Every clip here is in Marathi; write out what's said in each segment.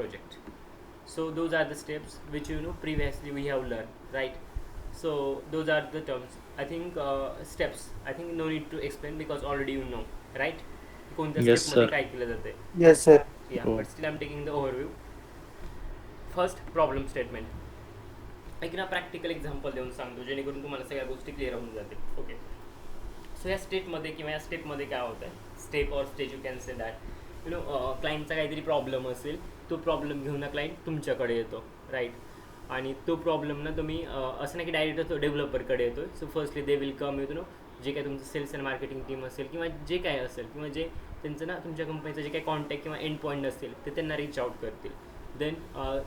project. So those are the steps which previously we have learned, right? So those are the terms. I think steps. I think no need to explain because already you know, right? कोणत्या Yes, स्टेपमध्ये sir. काय केलं जाते. Yes, sir. Yeah, Oh, but still I'm taking the overview. First problem statement. एक ना प्रॅक्टिकल एक्झाम्पल देऊन सांगतो जेणेकरून तुम्हाला सगळ्या गोष्टी क्लिअर होऊन जातील. ओके. सो या स्टेटमध्ये किंवा या स्टेपमध्ये काय होतं आहे, step or stage you can say that क्लायंटचा काहीतरी प्रॉब्लेम असेल, तो प्रॉब्लेम घेऊन ना क्लायंट तुमच्याकडे येतो, राईट. आणि तो प्रॉब्लेम ना तुम्ही असं नाही की डायरेक्ट तो डेव्हलपरकडे येतो. So firstly they will come जे काय तुमचं सेल्स अँड मार्केटिंग टीम असेल किंवा जे काय असेल किंवा जे त्यांचं ना तुमच्या कंपनीचं जे काही कॉन्टॅक्ट किंवा एंड पॉईंट असेल ते त्यांना रीच आउट करतील. देन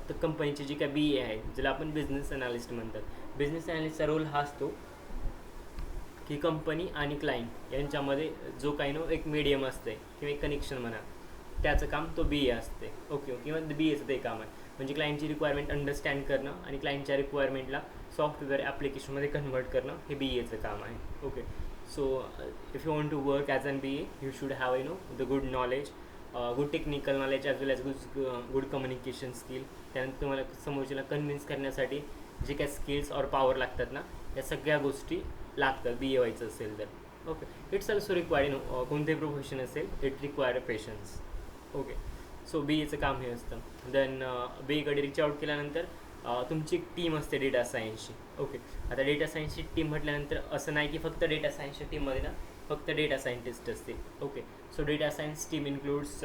तर कंपनीची जी काय BA आहे ज्याला आपण बिझनेस अनालिस्ट म्हणतात. बिझनेस अनालिस्टचा रोल हा असतो की कंपनी आणि क्लायंट यांच्यामध्ये जो काही एक मीडियम असते किंवा एक कनेक्शन म्हणा, त्याचं काम तो BA असते. ओके. किंवा BAचं ते काम आहे. म्हणजे क्लायंटची रिक्वायरमेंट अंडरस्टँड करणं आणि क्लायंटच्या रिक्वायरमेंटला सॉफ्टवेअर ॲप्लिकेशनमध्ये कन्वर्ट करणं हे BAचं काम आहे. Okay. So if you want to work as an BA you should have the good knowledge, good technical knowledge as well as good communication skill. त्यानंतर तुम्हाला समोरच्याला कन्व्हिन्स करण्यासाठी जे काही स्किल्स और पॉवर लागतात ना, या सगळ्या गोष्टी लागतात BA व्हायचं असेल तर. ओके. इट्स ऑल्सो रिक्वायर्ड कोणतेही प्रोफेशन असेल it require patience. Okay. So BAचं काम हे असतं. देन BAकडे रिच आउट केल्यानंतर तुमची एक टीम असते डेटा सायन्सची. ओके. आता डेटा सायन्सची टीम म्हटल्यानंतर असं नाही की फक्त डेटा सायन्सच्या टीममध्ये ना फक्त डेटा सायंटिस्ट असतील. Okay. So data science team includes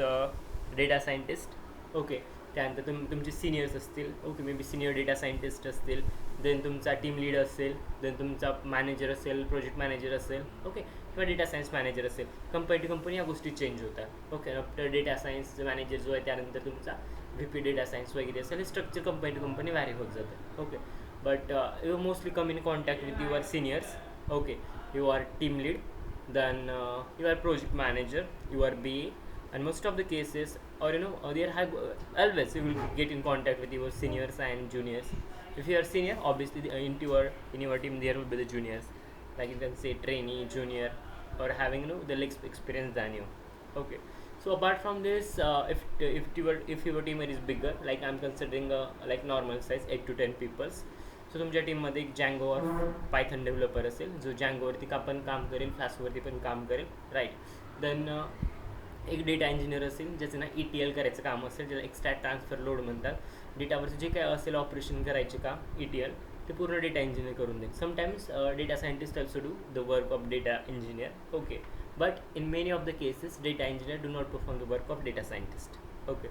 data scientist. Okay. त्यानंतर तुमचे सिनियर्स असतील. Okay. May be senior data scientist असतील. देन तुमचा टीम लीड असेल. देन तुमचा मॅनेजर असेल, प्रोजेक्ट मॅनेजर असेल. ओके. किंवा डेटा सायन्स मॅनेजर असेल. कंपनी टू कंपनी या गोष्टी चेंज होतात. Okay. After data science manager जो आहे त्यानंतर तुमचा VP डेटा सायन्स वगैरे असेल. हे structure company to company vary होत जातं. Okay. But you mostly come in contact with your seniors. Okay. You are team lead, then you are project manager, you are BA, and most of the cases or there have always you will get in contact with your seniors and juniors. If you are senior, obviously in your team there will be the juniors, like you can say trainee, junior, or having the less experience than you. Okay. So apart from this, if your team is bigger, like I'm considering like normal size 8 to 10 peoples. So तुमच्या टीममध्ये एक जँगोवर पायथन डेव्हलपर असेल जो जँगोवरती पण काम करेल, फ्लास्कवरती पण काम करेल, राईट. देन एक डेटा इंजिनियर असेल ज्याचं ना ETL करायचं काम असेल, ज्याला एक्स्ट्रॅक्ट ट्रान्सफर लोड म्हणतात. डेटावरचं जे काय असेल ऑपरेशन करायचे काम ETL ते पूर्ण डेटा इंजिनियर करून देईल. Sometimes data scientist also do the work of data engineer. Okay. But in many of the cases data engineer do not perform the work of data scientist. Okay.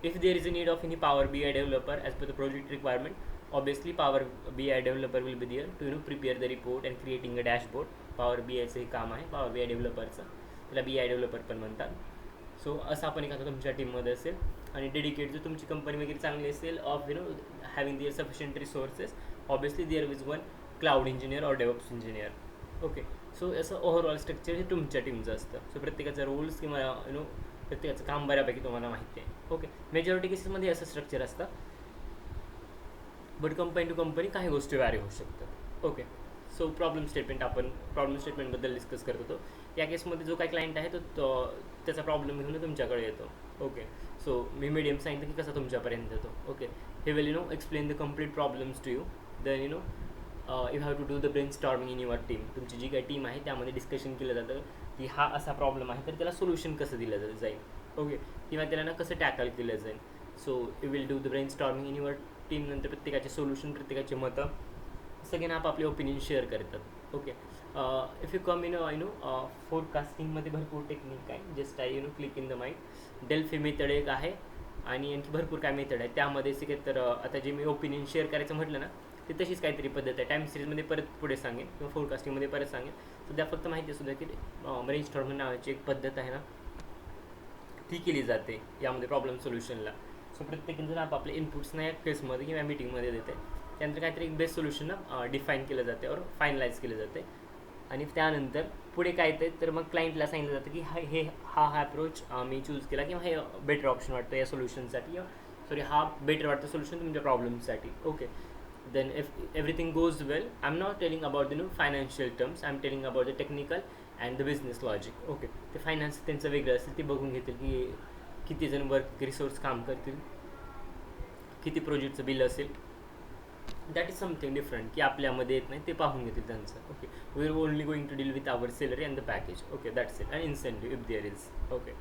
If there is a need of any Power BI developer as per the project requirement, obviously Power BI developer will be there to prepare the report and creating a dashboard. Power BI चे काम आहे Power BI डेव्हलपरचं, त्याला BI डेव्हलपर पण म्हणतात. सो असं आपण एखादं तुमच्या टीममध्ये असेल आणि डेडिकेट जर तुमची कंपनी वगैरे चांगली असेल of having their sufficient resources, obviously there is one cloud engineer और डेव्हॉप्स इंजिनियर. ओके. सो असं ओव्हरऑल स्ट्रक्चर हे तुमच्या टीमचं असतं. सो प्रत्येकाचा रोल्स किंवा प्रत्येकाचं काम बऱ्यापैकी तुम्हाला माहिती आहे. ओके. मेजॉरिटी केसेसमध्ये असं स्ट्रक्चर असतं, बट कंपनी टू कंपनी काही गोष्टी व्हॅरी होऊ शकतात. ओके. सो प्रॉब्लेम स्टेटमेंट, आपण प्रॉब्लेम स्टेटमेंटबद्दल डिस्कस करत होतो. या केसमध्ये जो काही क्लायंट आहे तो त्याचा प्रॉब्लेम घेऊन तुमच्याकडे येतो. ओके. सो मी मीडियम सांगितलं की कसा तुमच्यापर्यंत येतो. Okay. He will explain the complete problems to you. Then you have to do the brainstorming in your team. तुमची जी काही टीम आहे त्यामध्ये डिस्कशन केलं जातं की हा असा प्रॉब्लेम आहे तर त्याला सोल्युशन कसं दिलं जाईल. ओके. किंवा त्याला ना कसं टॅकल केलं जाईल. So you will do the brainstorming in your team. नंतर प्रत्येकाचे सोल्युशन, प्रत्येकाचे मतं, सगळ्यांना आपापले ओपिनियन शेअर करतात. ओके. इफ यू कम फोरकास्टिंगमध्ये भरपूर टेक्निक आहे. Just I click in the mind. Delphi method एक आहे आणि आणखी भरपूर काय मेथड आहे त्यामध्ये सिके. तर आता जे मी ओपिनियन शेअर करायचं म्हटलं ना ते तशीच काहीतरी पद्धत आहे. टाईम सिरीजमध्ये परत पुढे सांगेन किंवा फोरकास्टिंगमध्ये परत सांगेन. सध्या फक्त माहिती सुद्धा की ब्रेन स्टॉर्मिंग नावाची एक पद्धत आहे ना ती केली जाते यामध्ये प्रॉब्लेम सोल्युशनला. सो प्रत्येक जण आपापले इनपुट्सना या केसमध्ये किंवा मीटिंगमध्ये देते. त्यानंतर काहीतरी एक बेस्ट सोल्युशन ना डिफाईन केलं जाते और फायनलाइज केलं जाते. आणि त्यानंतर पुढे काय येते तर मग क्लायंटला सांगितलं जातं की हा अप्रोच मी चूज केला किंवा हे बेटर ऑप्शन वाटतं या सोल्युशनसाठी, किंवा हा बेटर वाटतं सोल्युशन तुमच्या प्रॉब्लेमसाठी. Okay. then if everything goes well, I'm not telling about the financial terms, I'm telling about the technical and the business logic. Okay. ते फायनान्स त्यांचं वेगळं असेल, ते बघून घेतील की किती जण वर्क रिसोर्स काम करतील किती प्रोजेक्टचं बिल असेल, दॅट इज समथिंग डिफरंट की आपल्यामध्ये येत नाही, ते पाहून घेतील त्यांचं. Okay, we are only going to deal with our salary and the package. Okay, that's it. And incentive if there is. Okay,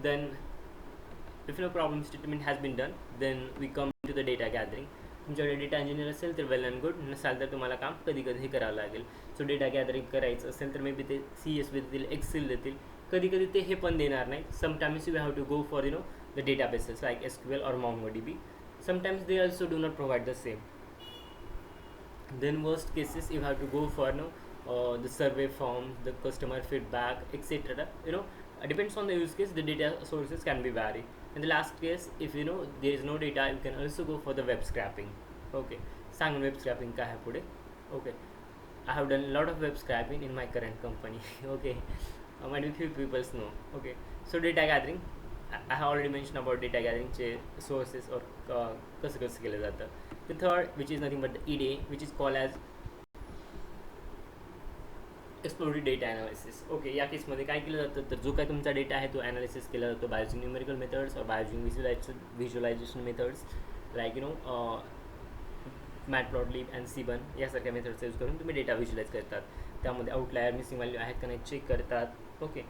then if no problem statement has been done, then we come to the data gathering. तुमच्याकडे डेटा इंजिनियर असेल तर वेल अँड गुड, नसाल तर तुम्हाला काम कधी कधी करावं लागेल. सो डेटा गॅदरिंग करायचं असेल तर मे बी ते CS देतील, एक्सेल देतील, कधी कधी ते हे पण देणार नाही. Sometimes you have to go for the databases like SQL or MongoDB. Sometimes they also do not provide the same. Then worst cases you have to go for the survey form, the customer feedback, etc. Depends on the use case, the data sources can be vary. In the last case, if there is no data, you can also go for the web scraping. Okay, सांग web scraping काय आहे पुढे. Okay, I have done a lot of web scraping in my current company. Okay, maybe few people know. Okay, so data gathering, I have already mentioned about data gathering चे sources or कसं केलं जातं. The third, which is nothing but the EDA, which is called as exploratory data analysis. Okay, या केसमध्ये काय केलं जातं, तर जो काय तुमचा डेटा आहे तो ॲनालिसिस केला जातो बाय युजिंग न्यूमेरिकल मेथड्स और by using visualization methods like matplotlib and seaborn यासारख्या मेथड्सचा यूज करून तुम्ही डेटा व्हिज्युलाइज करतात. त्यामध्ये आउटलायर, मिसिंग व्हॅल्यू आहेत का नाही चेक करतात. ओके,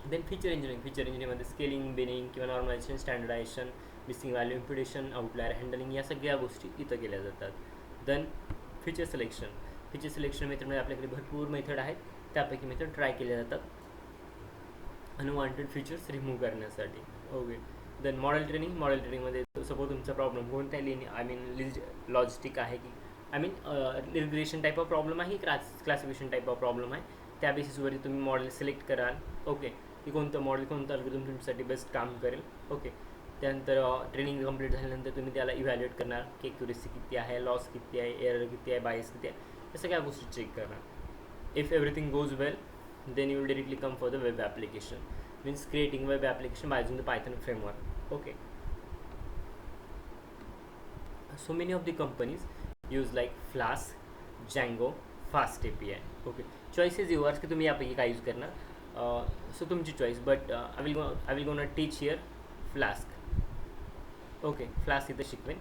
देन फीचर इंजिनिअरिंगमध्ये स्केलिंग, बिनिंग किंवा normalization, standardization, missing value, imputation, outlier handling या सगळ्या गोष्टी इथं केल्या जातात. देन फीचर सिलेक्शन मेथडमध्ये आपल्याकडे भरपूर मेथड आहेत, त्यापैकी मेथड ट्राय केल्या जातात अनवॉन्टेड फीचर्स रिमूव्ह करण्यासाठी. ओके, देन मॉडेल ट्रेनिंगमध्ये सपोज तुमचा प्रॉब्लेम कोणत्या लॉजिस्टिक आहे की रिग्रेशन टाईप ऑफ प्रॉब्लेम आहे, क्लासिफिकेशन टाईप ऑफ प्रॉब्लेम आहे, त्या बेसिसवरती तुम्ही मॉडेल सिलेक्ट कराल. ओके, की कोणतं मॉडेल, कोणतं अल्गोरिदम तुमच्यासाठी बेस्ट काम करेल. ओके, त्यानंतर ट्रेनिंग कंप्लीट झाल्यानंतर तुम्ही त्याला इव्हॅल्युएट करणार की एक्युरेसी किती आहे, लॉस किती आहे, एरर किती आहे, बायस किती आहे, या सगळ्या गोष्टी चेक करणार. If everything goes well, then you will directly come for the web application, means creating web application by using the Python framework. Okay, so many of the companies use like Flask, Django, Fast API. Okay, choice is yours की तुम्ही यापैकी काय यूज करणार. सो तुमची choice, but I will gonna teach here Flask. Okay, flask इथं शिकवेन.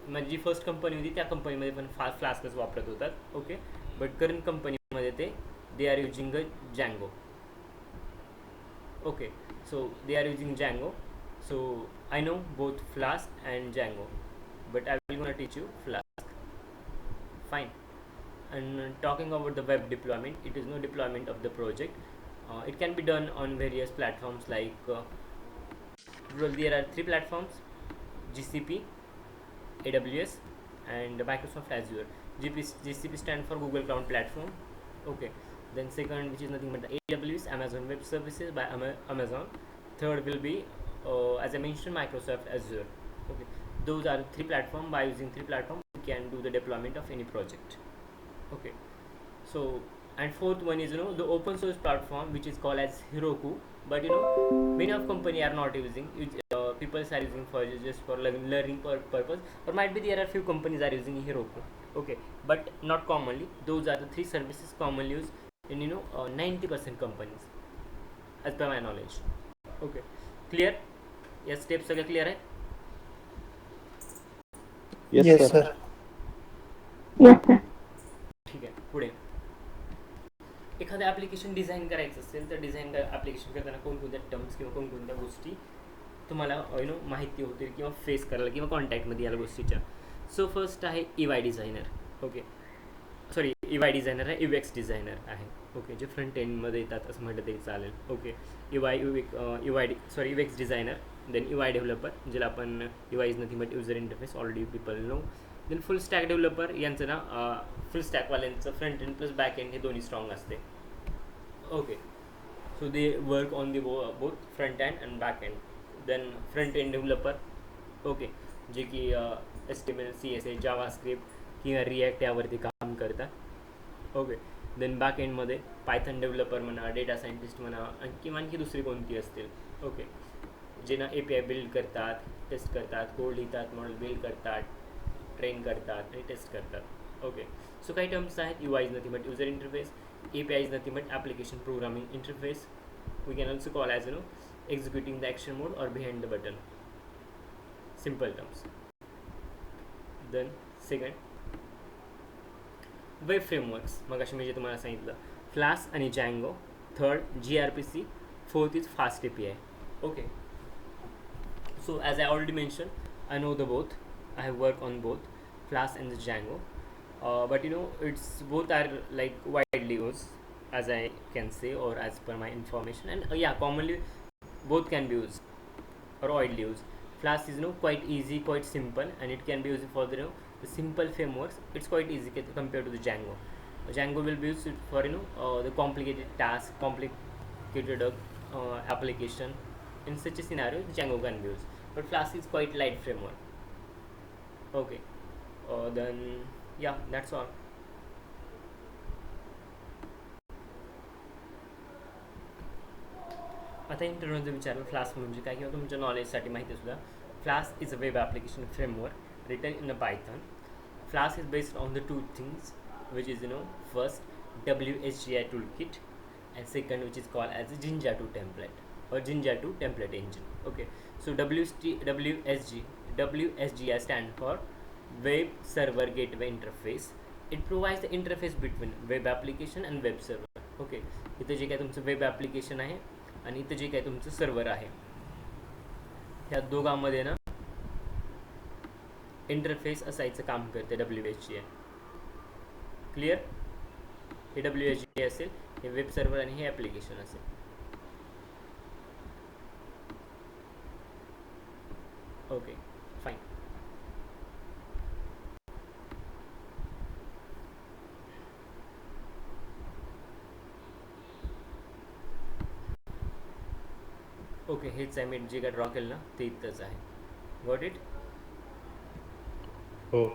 माझी जी फर्स्ट कंपनी होती त्या कंपनीमध्ये पण फ्लास्कच वापरत होतात. ओके, बट करंट कंपनीमध्ये they are using a Django. Okay, so they are using Django, so I know both Flask and Django, but I will gonna teach you Flask. Fine. And talking about the web deployment, it is no deployment of the project. It can be done on various platforms like there are 3 platforms: GCP, AWS and Microsoft Azure. GCP stands for Google Cloud Platform. Okay, then second, which is nothing but the AWS, Amazon Web Services by Amazon. Third will be as I mentioned, Microsoft Azure. Okay, those are 3 platforms. By using 3 platforms you can do the deployment of any project. Okay, so and fourth one is the open source platform, which is called as Heroku. But many of company are not using, people are using for just for learning purpose, or might be there are few companies are using Heroku. Okay, but not commonly. Those are the 3 services commonly used in 90% companies as per my knowledge. Okay, clear? या स्टेप सगळ्या क्लिअर आहे? Yes, sir. ठीक आहे, पुढे एखादं ॲप्लिकेशन डिझाईन करायचं असेल तर डिझाईन ॲप्लिकेशन करताना कोणकोणत्या टर्म्स किंवा कोणकोणत्या गोष्टी तुम्हाला माहिती होतील किंवा फेस करायला किंवा कॉन्टॅक्टमध्ये याला गोष्टीच्या. सो फर्स्ट आहे EY designer. Okay, sorry EY designer आहे, UX डिझायनर आहे. ओके, जे फ्रंट एंडमध्ये येतात असं म्हटलं तरी चालेल. Okay, UX designer, then EY developer, ज्याला आपण EY is nothing but user interface, already people know. Then full stack developer, यांचं ना फुल स्टॅकवाल्यांचं front end plus back end हे दोन्ही स्ट्रॉंग असते. Okay, so they work on the both front end and back end. Then front end developer, okay, जे की HTML, CSS, जावास्क्रिप्ट किंवा रिॲक्ट यावरती काम करतात. ओके, देन बॅक एंडमध्ये पायथन डेव्हलपर म्हणा, डेटा सायंटिस्ट म्हणा, किंवा आणखी दुसरी कोणती असतील. ओके, जे ना API बिल्ड करतात, टेस्ट करतात, कोड लिहितात, मॉडेल बिल्ड करतात, ट्रेन करतात आणि टेस्ट करतात. ओके, सो काही टर्म्स आहेत. UI is nothing but user interface, API is nothing but application programming interface. We can also call as executing the action mode or behind the button. Simple terms. Then second web frameworks. मग अशी मी जे तुम्हाला सांगितलं फ्लास्क आणि Django. Third gRPC. Fourth is fast API. Okay. So as I already mentioned, I know the both. I have worked on both Flask and the Django. But it's both are like widely used, as I can say, or as per my information. And yeah, commonly both can be used or widely used. Flask is quite easy, quite simple, and it can be used for the simple frameworks. It's quite easy compared to the Django. Django will be used for the complicated task, complicated application. In such a scenario, Django can be used. But Flask is quite light framework. Okay. Then yeah, that's all. आता इंटरव्ह्यूमध्ये विचारलं फ्लास्क म्हणजे काय किंवा तुमच्या नॉलेजसाठी माहिती सुद्धा. Flask is a web application framework written in a Python. Flask is based on the two things, which is first WSGI toolkit, and second which is called as Jinja 2 template or Jinja 2 template engine. Okay, so WSGI stand for Web Server Gateway Interface. It provides the interface between web application and web server. Okay, इथं जे काय तुमचं वेब ॲप्लिकेशन आहे आणि इथं जे काय तुमचं सर्व्हर आहे, ह्या दोघांमध्ये ना इंटरफेस असायचं काम करते WSGI. क्लिअर? हे WSGI असेल, हे वेब सर्व्हर आणि हे ॲप्लिकेशन असेल. Okay, fine. ओके, हेच आहे मी जे काय ड्रॉ केलं ना ते इथंच आहे. Got it? हो.